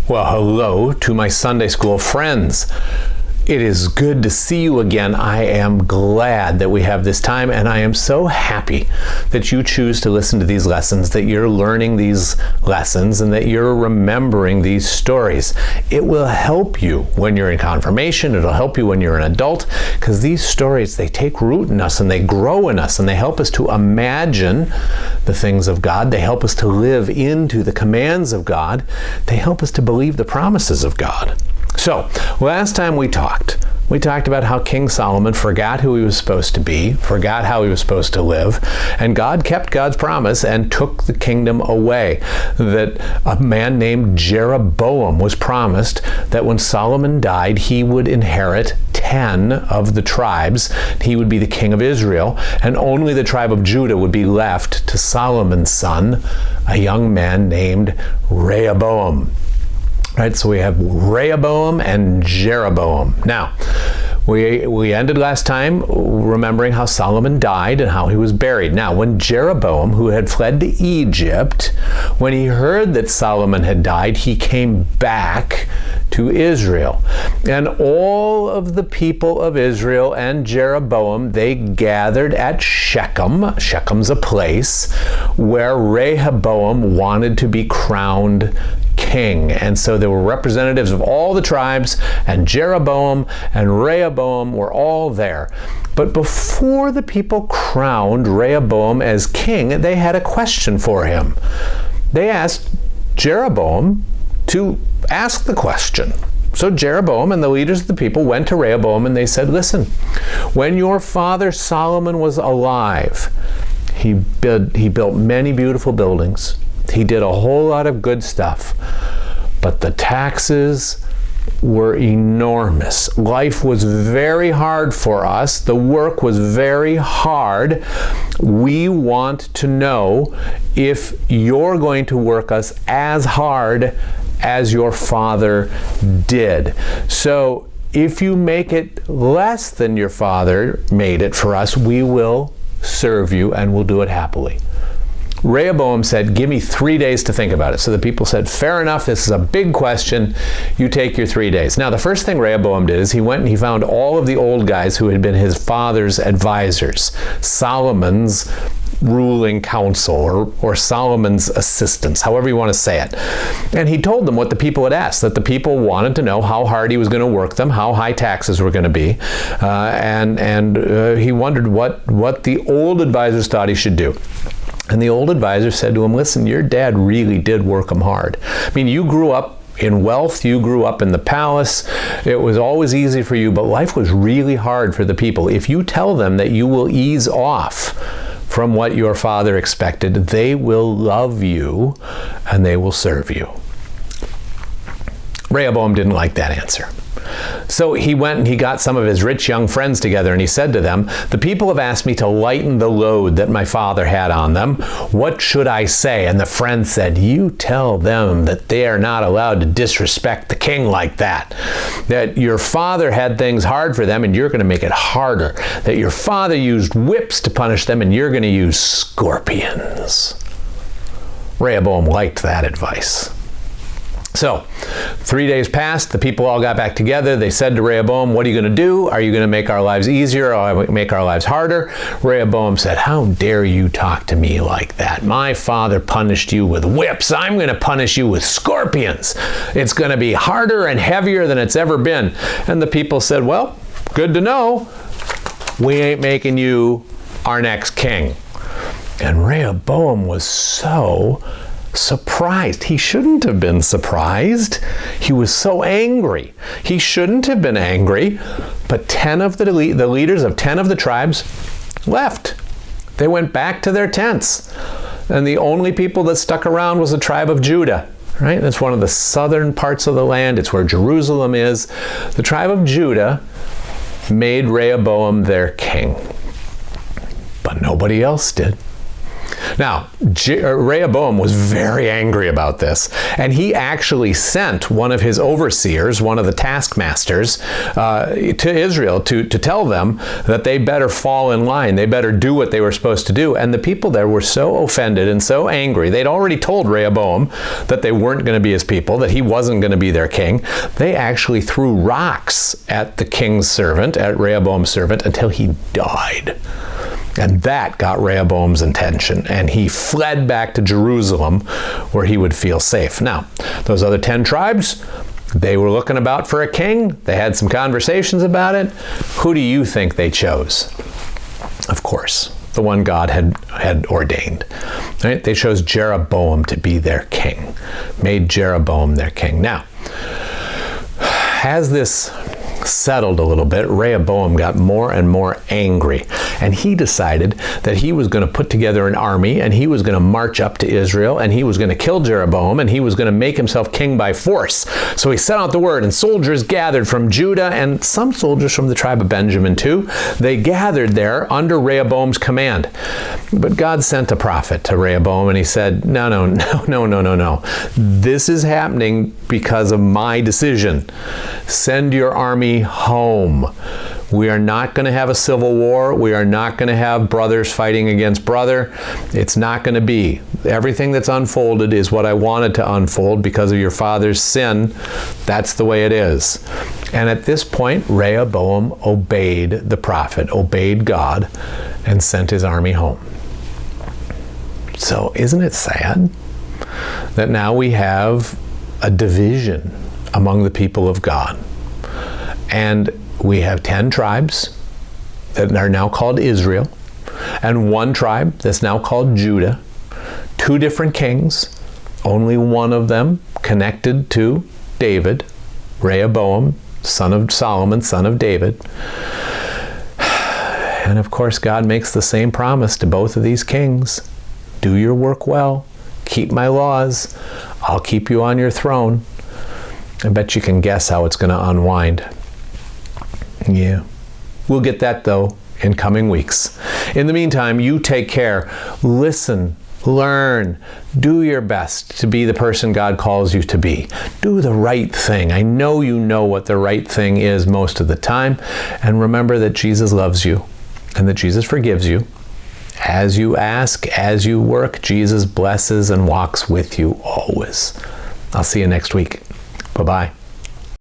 Well, hello to my Sunday school friends. It is good to see you again. I am glad that we have this time, and I am so happy that you choose to listen to these lessons, that you're learning these lessons, and that you're remembering these stories. It will help you when you're in confirmation. It'll help you when you're an adult, because these stories, they take root in us, and they grow in us, and they help us to imagine the things of God. They help us to live into the commands of God. They help us to believe the promises of God. So, last time we talked about how King Solomon forgot who he was supposed to be, forgot how he was supposed to live, and God kept God's promise and took the kingdom away. That a man named Jeroboam was promised that when Solomon died, he would inherit 10 of the tribes. He would be the king of Israel, and only the tribe of Judah would be left to Solomon's son, a young man named Rehoboam. Right, so we have Rehoboam and Jeroboam. Now, we ended last time remembering how Solomon died and how he was buried. Now, when Jeroboam, who had fled to Egypt, when he heard that Solomon had died, he came back to Israel. And all of the people of Israel and Jeroboam, they gathered at Shechem. Shechem's a place where Rehoboam wanted to be crowned king. And so there were representatives of all the tribes, and Jeroboam and Rehoboam were all there. But before the people crowned Rehoboam as king, they had a question for him. They asked Jeroboam to ask the question. So Jeroboam and the leaders of the people went to Rehoboam and they said, "Listen, when your father Solomon was alive, he built many beautiful buildings. He did a whole lot of good stuff, but the taxes were enormous. Life was very hard for us. The work was very hard. We want to know if you're going to work us as hard as your father did. So if you make it less than your father made it for us, we will serve you and we'll do it happily." Rehoboam said, "Give me 3 days to think about it." So the people said, "Fair enough, this is a big question. You take your 3 days." Now, the first thing Rehoboam did is he went and he found all of the old guys who had been his father's advisors, Solomon's ruling council, or Solomon's assistants, however you want to say it. And he told them what the people had asked, that the people wanted to know how hard he was going to work them, how high taxes were going to be, and he wondered what the old advisors thought he should do. And the old advisor said to him, "Listen, your dad really did work him hard. I mean, you grew up in wealth, you grew up in the palace, it was always easy for you, but life was really hard for the people. If you tell them that you will ease off from what your father expected, they will love you and they will serve you." Rehoboam didn't like that answer. So he went and he got some of his rich young friends together and he said to them, "The people have asked me to lighten the load that my father had on them. What should I say?" And the friends said, "You tell them that they are not allowed to disrespect the king like that. That your father had things hard for them and you're going to make it harder. That your father used whips to punish them and you're going to use scorpions." Rehoboam liked that advice. So, 3 days passed, the people all got back together. They said to Rehoboam, "What are you going to do? Are you going to make our lives easier or make our lives harder?" Rehoboam said, "How dare you talk to me like that? My father punished you with whips. I'm going to punish you with scorpions. It's going to be harder and heavier than it's ever been." And the people said, "Well, good to know. We ain't making you our next king." And Rehoboam was so surprised. He shouldn't have been surprised. He was so angry. He shouldn't have been angry, but 10 of the leaders of 10 of the tribes left. They went back to their tents. And the only people that stuck around was the tribe of Judah. Right? That's one of the southern parts of the land. It's where Jerusalem is. The tribe of Judah made Rehoboam their king. But nobody else did. Now, Rehoboam was very angry about this, and he actually sent one of his overseers, one of the taskmasters, to Israel to tell them that they better fall in line. They better do what they were supposed to do. And the people there were so offended and so angry. They'd already told Rehoboam that they weren't going to be his people, that he wasn't going to be their king. They actually threw rocks at the king's servant, at Rehoboam's servant, until he died. And that got Rehoboam's attention, and he fled back to Jerusalem where he would feel safe. Now, those other 10 tribes, they were looking about for a king. They had some conversations about it. Who do you think they chose? Of course, the one God had ordained. Right? They chose Jeroboam to be their king, made Jeroboam their king. Now, as this settled a little bit, Rehoboam got more and more angry, and he decided that he was going to put together an army, and he was going to march up to Israel, and he was going to kill Jeroboam, and he was going to make himself king by force. So he sent out the word, and soldiers gathered from Judah, and some soldiers from the tribe of Benjamin too. They gathered there under Rehoboam's command. But God sent a prophet to Rehoboam, and he said, no. This is happening because of my decision. Send your army home. We are not going to have a civil war. We are not going to have brothers fighting against brother. It's not going to be. Everything that's unfolded is what I wanted to unfold because of your father's sin. That's the way it is. And at this point, Rehoboam obeyed the prophet, obeyed God, and sent his army home. So isn't it sad that now we have a division among the people of God? And we have 10 tribes that are now called Israel, and one tribe that's now called Judah. 2 different kings, only one of them connected to David, Rehoboam, son of Solomon, son of David. And of course, God makes the same promise to both of these kings. Do your work well, keep my laws, I'll keep you on your throne. I bet you can guess how it's going to unwind. Yeah. We'll get that, though, in coming weeks. In the meantime, you take care. Listen, learn, do your best to be the person God calls you to be. Do the right thing. I know you know what the right thing is most of the time. And remember that Jesus loves you and that Jesus forgives you. As you ask, as you work, Jesus blesses and walks with you always. I'll see you next week. Bye-bye.